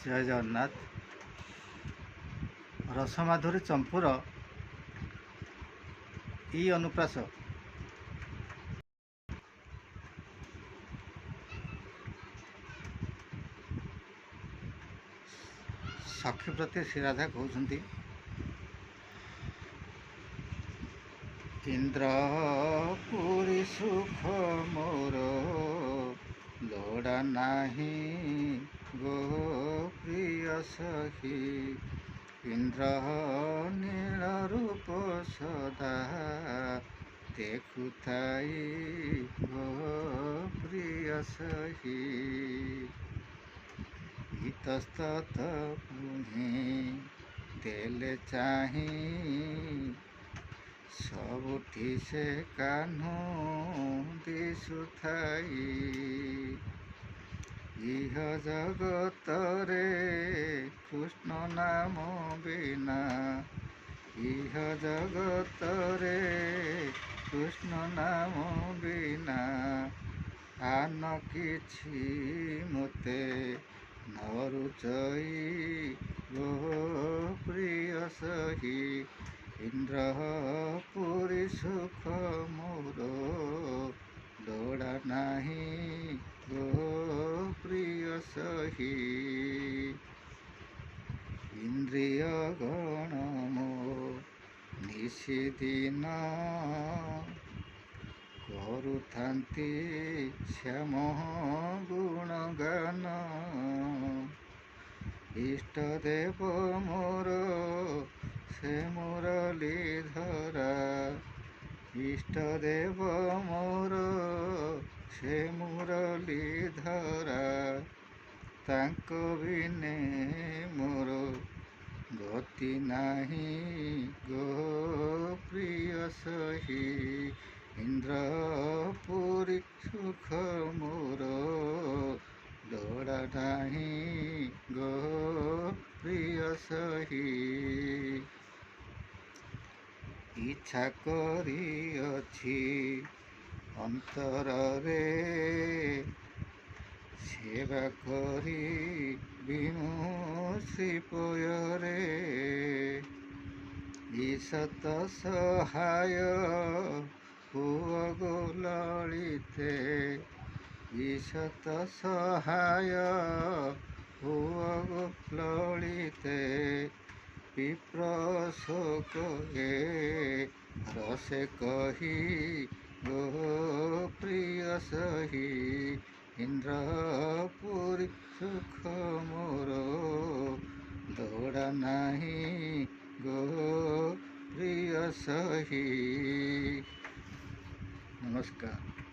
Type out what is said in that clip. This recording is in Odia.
ଜୟ ଜଗନ୍ନାଥ। ରସମାଧୁରୀ ଚମ୍ପୁର ଇ ଅନୁପ୍ରାସ ସଖୀ ପ୍ରତି ଶ୍ରୀରାଧା କହୁଛନ୍ତି, ଇନ୍ଦ୍ରପୁରୀ ସୁଖ ମୋର ଲୋଡ଼ା ନାହିଁ ଗୋ ପ୍ରିୟ ସଖୀ। ଇନ୍ଦ୍ର ନୀଳ ରୂପ ସଦା ଦେଖୁଥାଇ ଗୋ ପ୍ରିୟ ସଖୀ। ଇତସ୍ତତ ପୁଣି ଦେଲେ ଚାହିଁ ସବୁଠି ସେ କାହ୍ନୁ ଦିଶୁଥାଇ। ଇହ ଜଗତରେ କୃଷ୍ଣ ନାମ ବିନା, ଇହ ଜଗତରେ କୃଷ୍ଣ ନାମ ବିନା ଆନ କିଛି ମୋତେ ନ ରୁଚଇ ଗୋ ପ୍ରିୟ ସଖୀ। ଇନ୍ଦ୍ରପୁରୀ ସୁଖ ମୋର ଲୋଡ଼ା ନାହିଁ ଗୋ ପ୍ରିୟ ସଖୀ। ଇନ୍ଦ୍ରିୟ ଗଣ ମୋ ନିଶିଦିନ କରୁଥାନ୍ତି ଶ୍ୟାମ ଗୁଣଗାନ। ଇଷ୍ଟ ଦେବ ମୋର ସେ ମୁରଲୀଧରା, ଇଷ୍ଟ ଦେବ ମୋର ସେ ମୁରଲୀଧରା। ତାଙ୍କ ବିନେ ମୋର ଗତି ନାହିଁ ଗୋ ପ୍ରିୟ ସଖୀ। ଇନ୍ଦ୍ରପୁରୀ ସୁଖ ମୋର ଲୋଡ଼ା ନାହିଁ ଗୋ ପ୍ରିୟ ସଖୀ। ଇଚ୍ଛା କରିଅଛି ଅନ୍ତରରେ ସେବା କରି ବିମୁ ଶ୍ରୀପୟରେ। ଈଶତ ସହାୟ ହୁଅ ଗୋ ଲଳିତେ, ଈଶତ ସହାୟ ହୁଅ ଗୋ ଲଳିତେ। ବିପ୍ର ଶୋକ ଏ ରସେ କହି ଗୋ ପ୍ରିୟ ସଖୀ। ଇନ୍ଦ୍ରପୁରୀ ସୁଖ ମୋର ଲୋଡ଼ା ନାହିଁ ଗୋ ପ୍ରିୟ ସଖୀ। ନମସ୍କାର।